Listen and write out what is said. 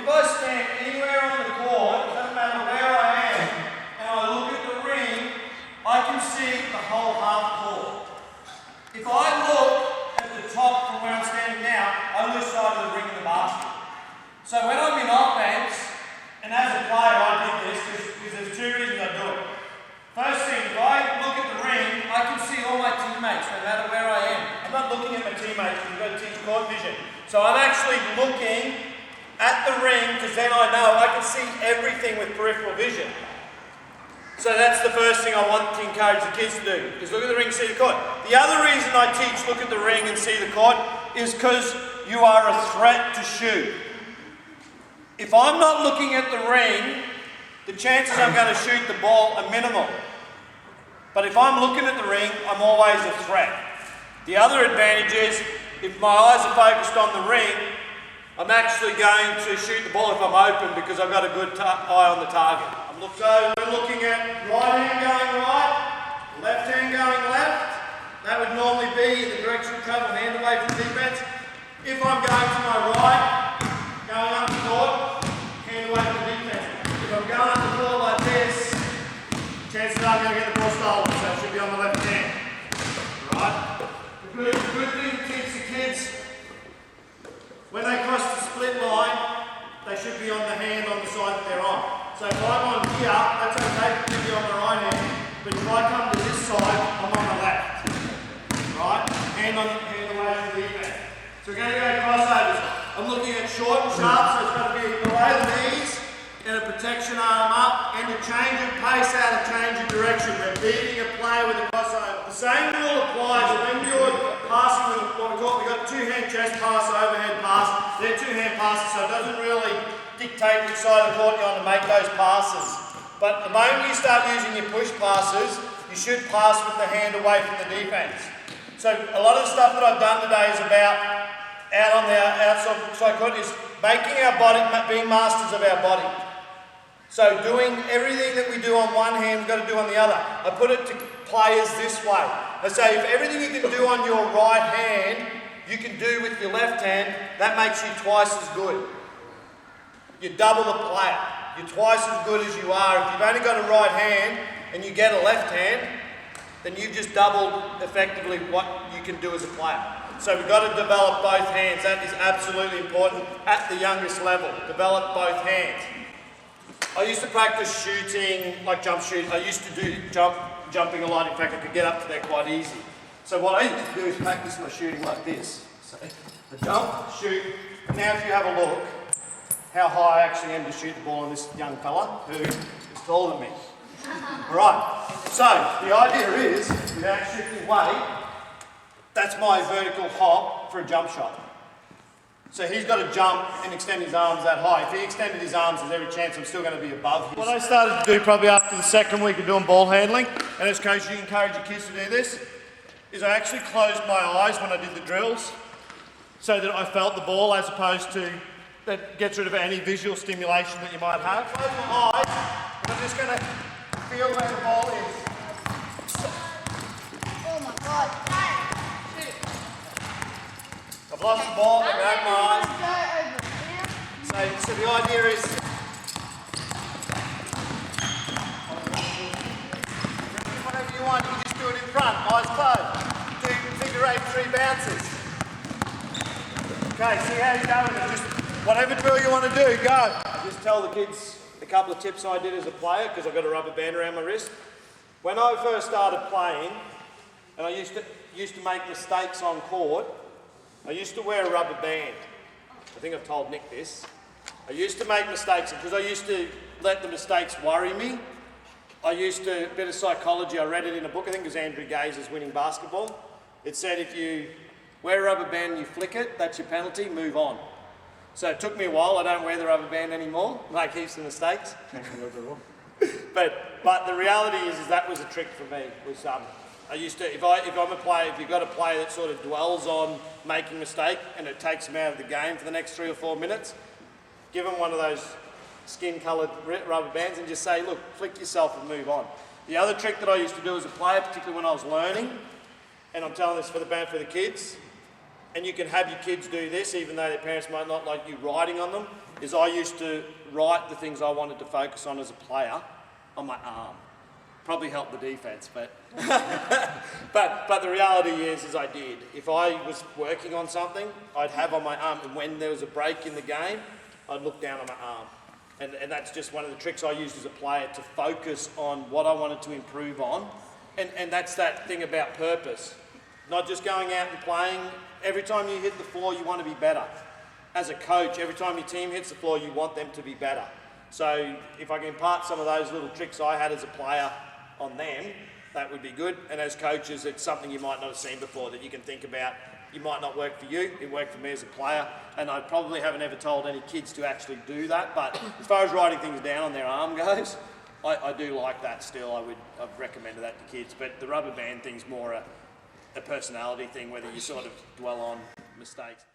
if I stand anywhere on the court, it doesn't matter where I am, and I look at the ring, I can see the whole half court. If I look at the top from where I'm standing now, I lose sight of the ring and the basket. So when I'm in offense, and as a player I did this because there's two reasons I do it. First thing, if I look at the ring, I can see all my teammates no matter where I am. I'm not looking at my teammates because you've got to teach court vision. So I'm actually looking at the ring because then I know I can see everything with peripheral vision. So that's the first thing I want to encourage the kids to do, is look at the ring, see the court. The other reason I teach look at the ring and see the court is because you are a threat to shoot. If I'm not looking at the ring, the chances I'm going to shoot the ball are minimal. But if I'm looking at the ring, I'm always a threat. The other advantage is, if my eyes are focused on the ring, I'm actually going to shoot the ball if I'm open because I've got a good eye on the target. So we're looking at right hand going right, left hand going left. That would normally be in the direction of travel, hand away from defense. If I'm going to my right, going up the court, hand away from defense. If I'm going up the court like this, chances are I'm going to get the ball stolen, so it should be on the left hand. Right? The good thing to teach the kids, when they cross the split line, they should be on the hand on the side that they're on. So if I'm on here, that's okay for me to be on the right hand, but if I come to this side, I'm on the left. Right? Hand away from the defense. So we're going to go crossovers. I'm looking at short and sharp, so it's going to be below the knees, and a protection arm up, and a change of pace out, a change of direction. We're beating a player with a crossover. The same rule applies when you're passing with what we call, we've got two-hand chest pass, overhead pass. They're two-hand passes, so it doesn't really dictate which side of the court you're on to make those passes. But the moment you start using your push passes, you should pass with the hand away from the defense. So a lot of the stuff that I've done today is about out on the outside court is making our body, being masters of our body. So doing everything that we do on one hand, we've got to do on the other. I put it to players this way. I say if everything you can do on your right hand, you can do with your left hand, that makes you twice as good. You double the player. You're twice as good as you are. If you've only got a right hand and you get a left hand, then you've just doubled effectively what you can do as a player. So we've got to develop both hands. That is absolutely important at the youngest level. Develop both hands. I used to practice shooting, like jump shooting. I used to do jumping a lot. In fact, I could get up to there quite easy. So what I used to do is practice my shooting like this. So I jump, shoot. Now if you have a look, how high I actually am to shoot the ball on this young fella who is taller than me. Alright, so the idea is, without shifting weight, that's my vertical hop for a jump shot. So he's got to jump and extend his arms that high. If he extended his arms, there's every chance I'm still going to be above him. What I started to do probably after the second week of doing ball handling, and as coach you encourage your kids to do this, is I actually closed my eyes when I did the drills so that I felt the ball as opposed to that gets rid of any visual stimulation that you might have. Close my eyes, and I'm just going to feel where the ball is. Oh my God. I've lost the ball, I've opened my eyes. So the idea is, whatever you want, you just do it in front, eyes closed. Do figure 8 3 bounces. Okay, see how you're going with it. Just whatever drill you want to do, go. I just tell the kids a couple of tips I did as a player because I've got a rubber band around my wrist. When I first started playing, and I used to make mistakes on court, I used to wear a rubber band. I think I've told Nick this. I used to make mistakes because I used to let the mistakes worry me. I used to, a bit of psychology, I read it in a book, I think it was Andrew Gaze's Winning Basketball. It said if you wear a rubber band and you flick it, that's your penalty, move on. So it took me a while, I don't wear the rubber band anymore, make heaps of mistakes. But the reality is that was a trick for me. Was I used to, if I'm a player, if you've got a player that sort of dwells on making a mistake and it takes them out of the game for the next 3 or 4 minutes, give them one of those skin-coloured rubber bands and just say, look, flick yourself and move on. The other trick that I used to do as a player, particularly when I was learning, and I'm telling this for the kids, and you can have your kids do this, even though their parents might not like you writing on them, is I used to write the things I wanted to focus on as a player on my arm. Probably helped the defence, but but the reality is I did. If I was working on something, I'd have on my arm, and when there was a break in the game, I'd look down on my arm. And that's just one of the tricks I used as a player to focus on what I wanted to improve on. And that's that thing about purpose. Not just going out and playing. Every time you hit the floor, you want to be better. As a coach, every time your team hits the floor, you want them to be better. So if I can impart some of those little tricks I had as a player on them, that would be good. And as coaches, it's something you might not have seen before that you can think about. It might not work for you, it worked for me as a player, and I probably haven't ever told any kids to actually do that, but as far as writing things down on their arm goes, I do like that still. I've recommended that to kids, but the rubber band thing's more a personality thing, whether you sort of dwell on mistakes.